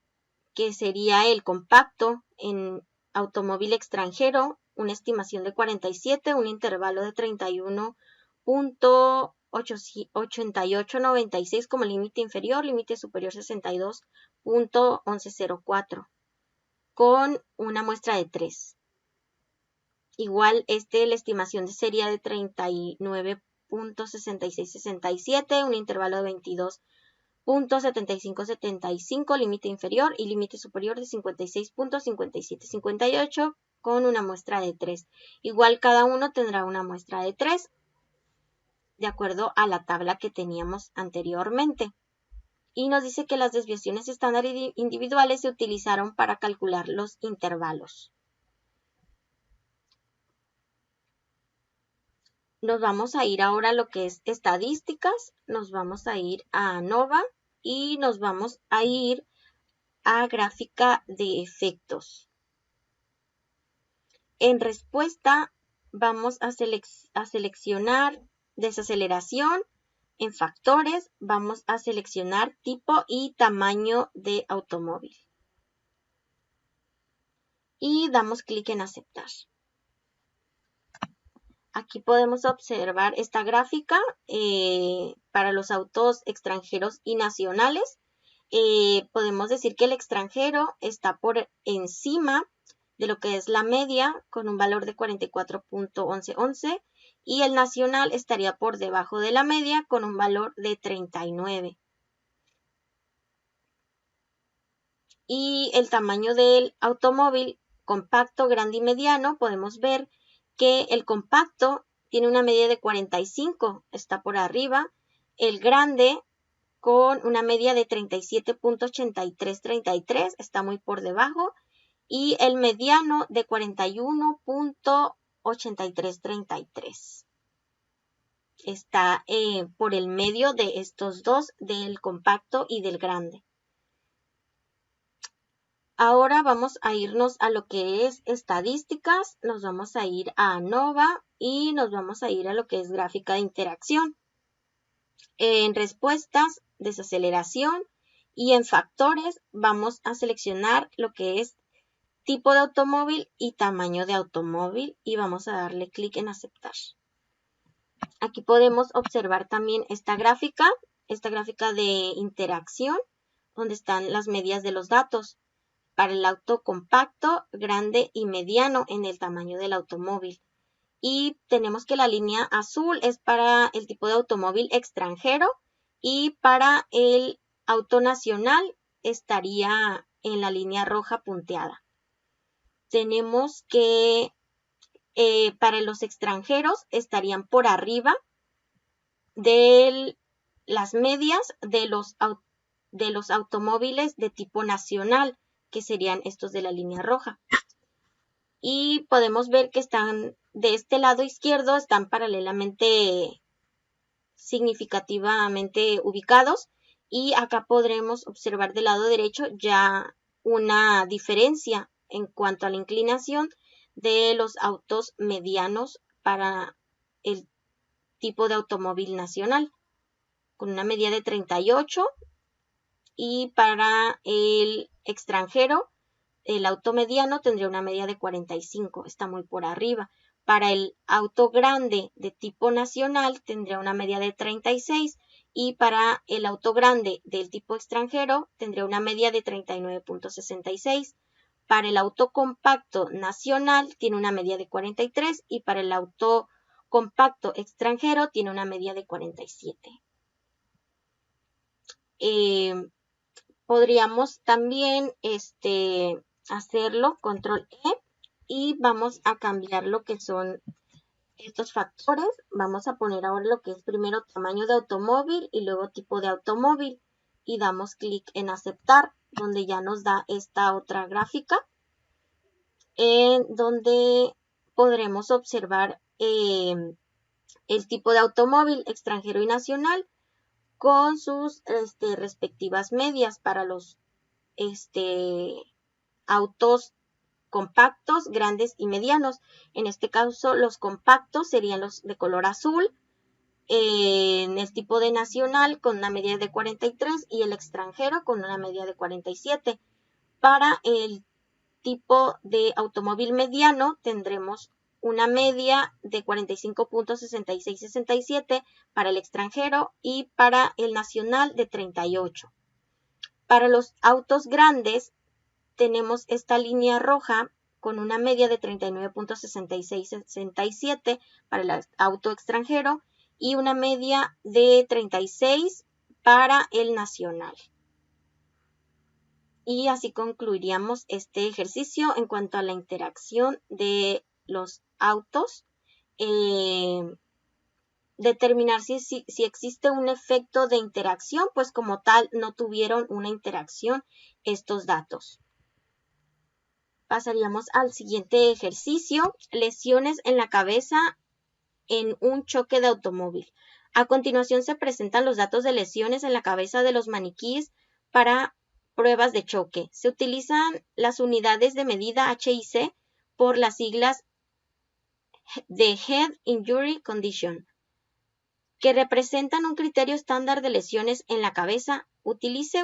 que sería el compacto en automóvil extranjero, una estimación de 47, un intervalo de 31.8896 como límite inferior, límite superior 62.1104, con una muestra de 3. Igual la estimación sería de 39.6667, un intervalo de 22.7575, límite inferior y límite superior de 56.5758 con una muestra de 3. Igual cada uno tendrá una muestra de 3 de acuerdo a la tabla que teníamos anteriormente. Y nos dice que las desviaciones estándar individuales se utilizaron para calcular los intervalos. Nos vamos a ir ahora a lo que es estadísticas, nos vamos a ir a ANOVA y nos vamos a ir a gráfica de efectos. En respuesta vamos a seleccionar desaceleración. En factores vamos a seleccionar tipo y tamaño de automóvil. Y damos clic en aceptar. Aquí podemos observar esta gráfica para los autos extranjeros y nacionales. Podemos decir que el extranjero está por encima de lo que es la media con un valor de 44.1111 y el nacional estaría por debajo de la media con un valor de 39. Y el tamaño del automóvil compacto, grande y mediano, podemos ver que el compacto tiene una media de 45, está por arriba. El grande con una media de 37.8333, está muy por debajo. Y el mediano de 41.8333. Está por el medio de estos dos, del compacto y del grande. Ahora vamos a irnos a lo que es estadísticas, nos vamos a ir a ANOVA y nos vamos a ir a lo que es gráfica de interacción. En respuestas, desaceleración y en factores vamos a seleccionar lo que es tipo de automóvil y tamaño de automóvil y vamos a darle clic en aceptar. Aquí podemos observar también esta gráfica de interacción, donde están las medias de los datos para el auto compacto, grande y mediano en el tamaño del automóvil. Y tenemos que la línea azul es para el tipo de automóvil extranjero y para el auto nacional estaría en la línea roja punteada. Tenemos que para los extranjeros estarían por arriba de las medias de los automóviles de tipo nacional, que serían estos de la línea roja. Y podemos ver que están de este lado izquierdo, están paralelamente significativamente ubicados. Y acá podremos observar del lado derecho ya una diferencia en cuanto a la inclinación de los autos medianos para el tipo de automóvil nacional, con una medida de 38, y para el extranjero el auto mediano tendría una medida de 45, está muy por arriba. Para el auto grande de tipo nacional tendría una medida de 36, y para el auto grande del tipo extranjero tendría una media de 39.66. Para el auto compacto nacional tiene una media de 43, y para el auto compacto extranjero tiene una media de 47. Podríamos también hacerlo, control E, y vamos a cambiar lo que son estos factores. Vamos a poner ahora lo que es primero tamaño de automóvil y luego tipo de automóvil, y damos clic en aceptar, donde ya nos da esta otra gráfica en donde podremos observar el tipo de automóvil extranjero y nacional con sus respectivas medias para los autos compactos, grandes y medianos. En este caso, los compactos serían los de color azul, en el tipo de nacional con una medida de 43 y el extranjero con una medida de 47. Para el tipo de automóvil mediano tendremos una media de 45.6667 para el extranjero, y para el nacional de 38. Para los autos grandes tenemos esta línea roja con una media de 39.6667 para el auto extranjero y una media de 36 para el nacional. Y así concluiríamos este ejercicio en cuanto a la interacción de los autos. Determinar si existe un efecto de interacción, pues como tal no tuvieron una interacción estos datos. Pasaríamos al siguiente ejercicio: lesiones en la cabeza en un choque de automóvil. A continuación se presentan los datos de lesiones en la cabeza de los maniquíes para pruebas de choque. Se utilizan las unidades de medida HIC por las siglas de Head Injury Condition, que representan un criterio estándar de lesiones en la cabeza. Utilice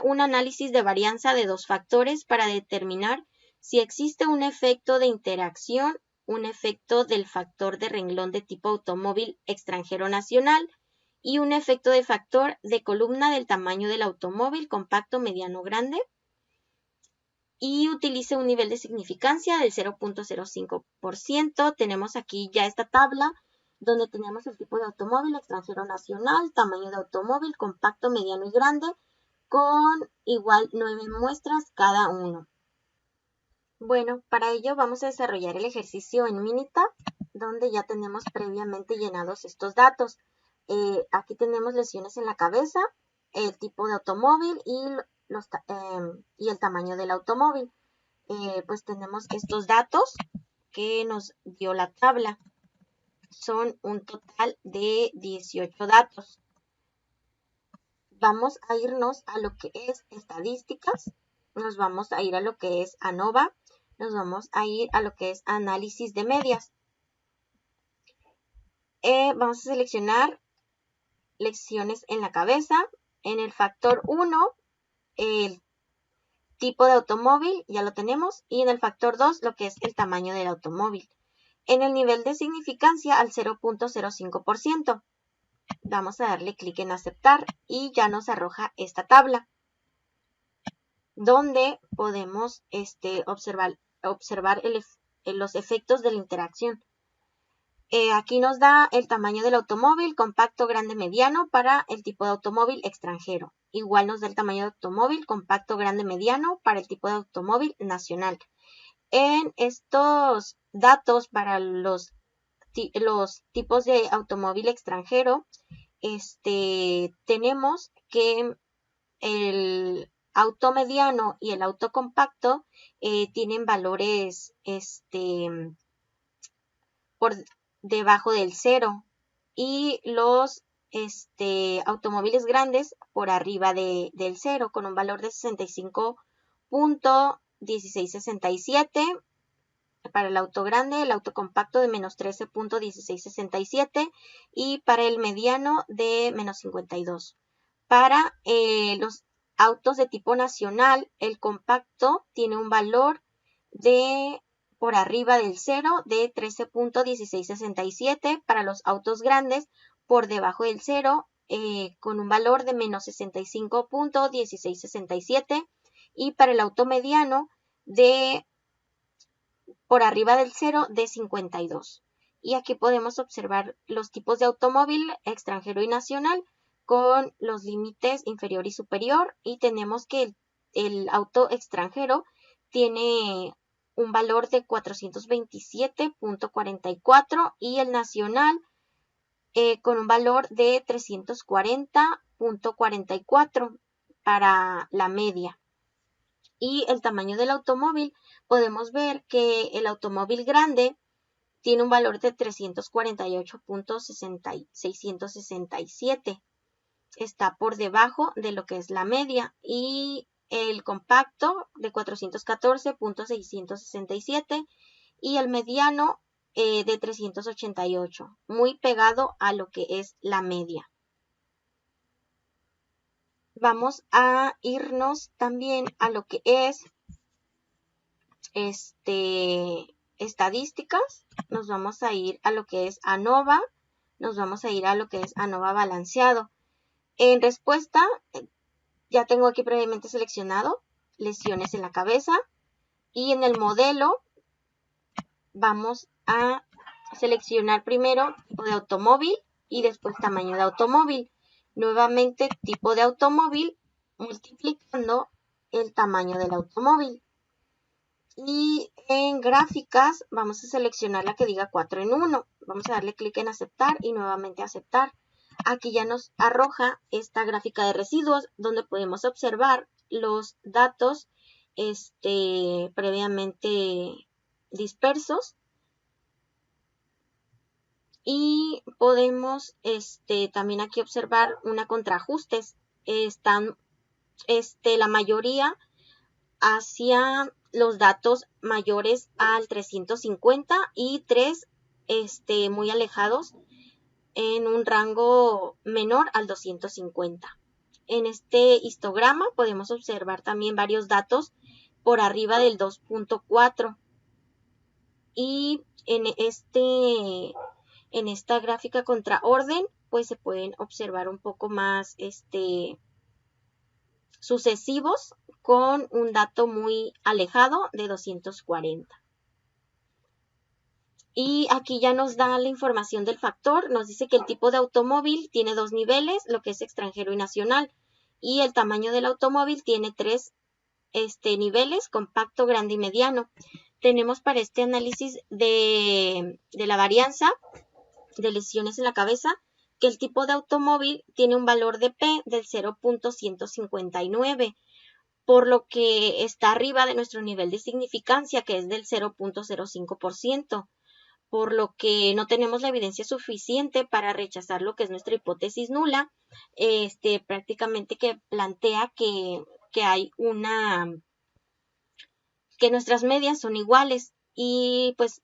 un análisis de varianza de dos factores para determinar si existe un efecto de interacción, un efecto del factor de renglón de tipo automóvil extranjero nacional y un efecto de factor de columna del tamaño del automóvil compacto, mediano, grande, y utilice un nivel de significancia del 0.05%. Tenemos aquí ya esta tabla donde tenemos el tipo de automóvil extranjero nacional, tamaño de automóvil compacto, mediano y grande, con igual 9 muestras cada uno. Bueno, para ello vamos a desarrollar el ejercicio en Minitab, donde ya tenemos previamente llenados estos datos. Aquí tenemos lesiones en la cabeza, el tipo de automóvil y el tamaño del automóvil. Pues tenemos estos datos que nos dio la tabla. Son un total de 18 datos. Vamos a irnos a lo que es estadísticas, nos vamos a ir a lo que es ANOVA, nos vamos a ir a lo que es análisis de medias. Vamos a seleccionar lesiones en la cabeza. En el factor 1, el tipo de automóvil, ya lo tenemos, y en el factor 2, lo que es el tamaño del automóvil. En el nivel de significancia, al 0.05%. Vamos a darle clic en aceptar y ya nos arroja esta tabla donde podemos observar los efectos de la interacción. Aquí nos da el tamaño del automóvil compacto, grande, mediano para el tipo de automóvil extranjero. Igual nos da el tamaño de automóvil compacto, grande, mediano para el tipo de automóvil nacional. En estos datos para los tipos de automóvil extranjero, tenemos que el auto mediano y el auto compacto tienen valores por debajo del 0. y los automóviles grandes por arriba del 0 con un valor de 65.1667 para el auto grande, el auto compacto de menos 13.1667 y para el mediano de menos 52. Para los autos de tipo nacional, el compacto tiene un valor de por arriba del 0 de 13.1667, para los autos grandes por debajo del 0 con un valor de menos 65.1667 y para el auto mediano de por arriba del 0 de 52. Y aquí podemos observar los tipos de automóvil extranjero y nacional con los límites inferior y superior, y tenemos que el auto extranjero tiene un valor de 427.44 y el nacional con un valor de 340.44 para la media. Y el tamaño del automóvil, podemos ver que el automóvil grande tiene un valor de 348.667. Está por debajo de lo que es la media, y el compacto de 414.667 y el mediano de 388, muy pegado a lo que es la media. Vamos a irnos también a lo que es estadísticas. Nos vamos a ir a lo que es ANOVA, nos vamos a ir a lo que es ANOVA balanceado. En respuesta, ya tengo aquí previamente seleccionado lesiones en la cabeza, y en el modelo vamos a seleccionar primero tipo de automóvil y después tamaño de automóvil. Nuevamente tipo de automóvil multiplicando el tamaño del automóvil. Y en gráficas vamos a seleccionar la que diga 4 en 1. Vamos a darle clic en aceptar y nuevamente aceptar. Aquí ya nos arroja esta gráfica de residuos donde podemos observar los datos previamente dispersos, y podemos también aquí observar una contraajustes. Están la mayoría hacia los datos mayores al 350 y 3 muy alejados en un rango menor al 250. En este histograma podemos observar también varios datos por arriba del 2.4, y en esta gráfica contra orden pues se pueden observar un poco más sucesivos con un dato muy alejado de 240. Y aquí ya nos da la información del factor. Nos dice que el tipo de automóvil tiene 2 niveles, lo que es extranjero y nacional. Y el tamaño del automóvil tiene 3 niveles, compacto, grande y mediano. Tenemos para este análisis de la varianza de lesiones en la cabeza que el tipo de automóvil tiene un valor de P del 0.159, por lo que está arriba de nuestro nivel de significancia, que es del 0.05%, por lo que no tenemos la evidencia suficiente para rechazar lo que es nuestra hipótesis nula, prácticamente que plantea que hay que nuestras medias son iguales, y pues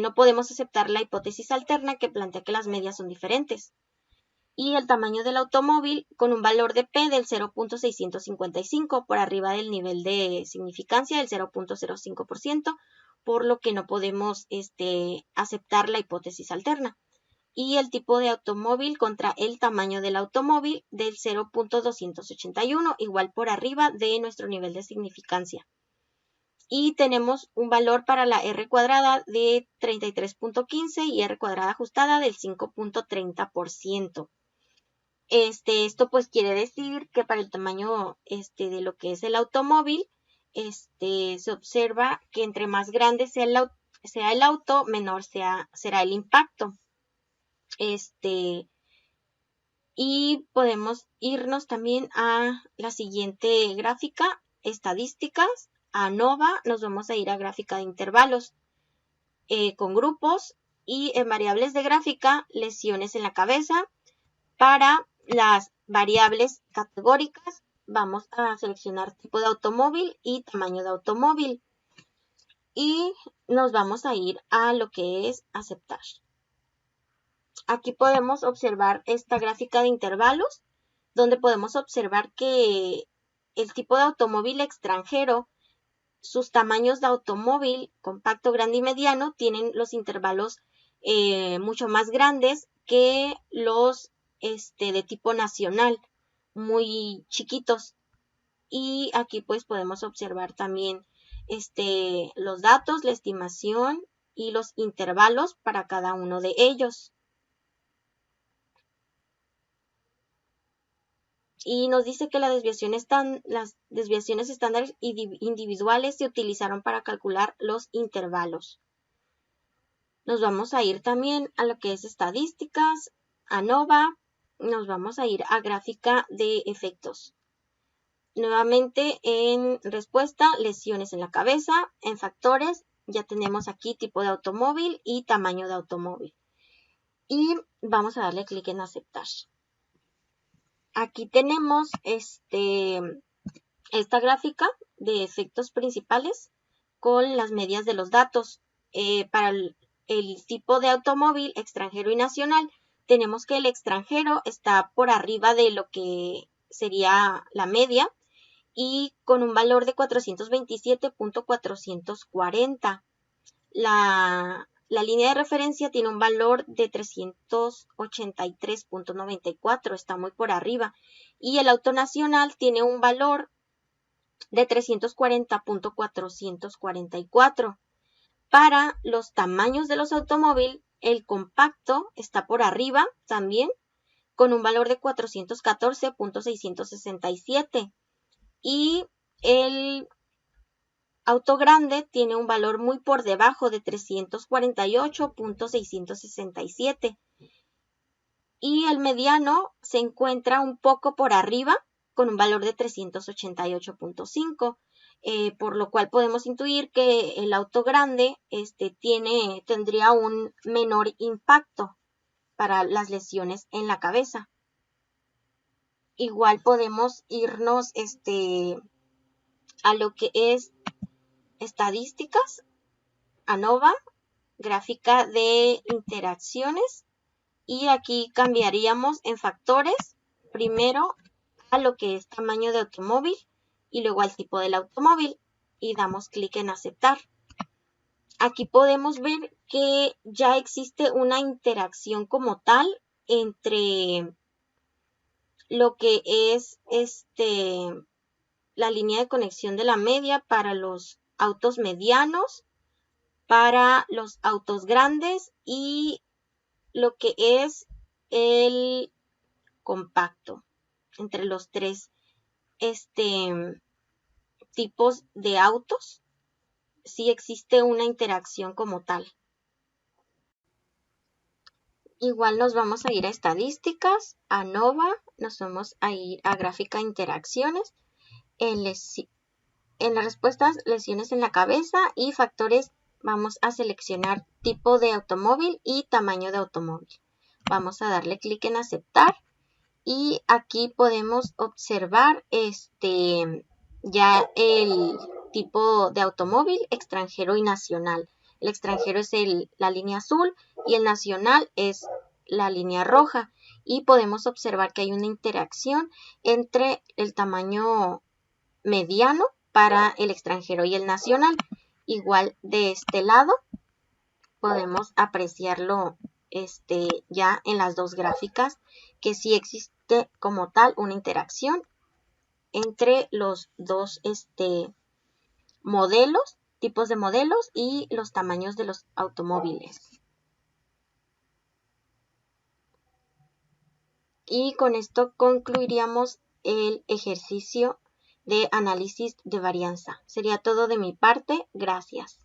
no podemos aceptar la hipótesis alterna que plantea que las medias son diferentes. Y el tamaño del automóvil con un valor de P del 0.655 por arriba del nivel de significancia del 0.05%, por lo que no podemos aceptar la hipótesis alterna. Y el tipo de automóvil contra el tamaño del automóvil del 0.281, igual por arriba de nuestro nivel de significancia. Y tenemos un valor para la R cuadrada de 33.15 y R cuadrada ajustada del 5.30%. Esto pues quiere decir que para el tamaño de lo que es el automóvil, se observa que entre más grande sea el auto, menor será el impacto. Y podemos irnos también a la siguiente gráfica, estadísticas, ANOVA, nos vamos a ir a gráfica de intervalos con grupos, Y en variables de gráfica, lesiones en la cabeza. Para las variables categóricas, vamos a seleccionar tipo de automóvil y tamaño de automóvil. Y nos vamos a ir a lo que es aceptar. Aquí podemos observar esta gráfica de intervalos, donde podemos observar que el tipo de automóvil extranjero, sus tamaños de automóvil compacto, grande y mediano tienen los intervalos mucho más grandes que los de tipo nacional, muy chiquitos. Y aquí pues podemos observar también los datos, la estimación y los intervalos para cada uno de ellos. Y nos dice que las desviaciones estándares individuales se utilizaron para calcular los intervalos. Nos vamos a ir también a lo que es estadísticas, ANOVA, nos vamos a ir a gráfica de efectos. Nuevamente en respuesta, lesiones en la cabeza, en factores, ya tenemos aquí tipo de automóvil y tamaño de automóvil. Y vamos a darle clic en aceptar. Aquí tenemos esta gráfica de efectos principales con las medias de los datos. Para el tipo de automóvil extranjero y nacional, tenemos que el extranjero está por arriba de lo que sería la media y con un valor de 427.440. La línea de referencia tiene un valor de 383.94, está muy por arriba. Y el auto nacional tiene un valor de 340.444. Para los tamaños de los automóviles, el compacto está por arriba también, con un valor de 414.667. Y el auto grande tiene un valor muy por debajo de 348.667. Y el mediano se encuentra un poco por arriba con un valor de 388.5. Por lo cual podemos intuir que el auto grande tendría un menor impacto para las lesiones en la cabeza. Igual podemos irnos a lo que es estadísticas, ANOVA, gráfica de interacciones, y aquí cambiaríamos en factores primero a lo que es tamaño de automóvil y luego al tipo del automóvil y damos clic en aceptar. Aquí podemos ver que ya existe una interacción como tal entre lo que es la línea de conexión de la media para los autos medianos, para los autos grandes y lo que es el compacto. Entre los tres tipos de autos, sí existe una interacción como tal. Igual nos vamos a ir a estadísticas, a ANOVA, nos vamos a ir a gráfica de interacciones, en las respuestas lesiones en la cabeza y factores vamos a seleccionar tipo de automóvil y tamaño de automóvil. Vamos a darle clic en aceptar y aquí podemos observar ya el tipo de automóvil extranjero y nacional. El extranjero es la línea azul y el nacional es la línea roja. Y podemos observar que hay una interacción entre el tamaño mediano para el extranjero y el nacional. Igual de este lado podemos apreciarlo ya en las dos gráficas, que sí existe como tal una interacción entre los dos tipos de modelos y los tamaños de los automóviles. Y con esto concluiríamos el ejercicio de análisis de varianza. Sería todo de mi parte. Gracias.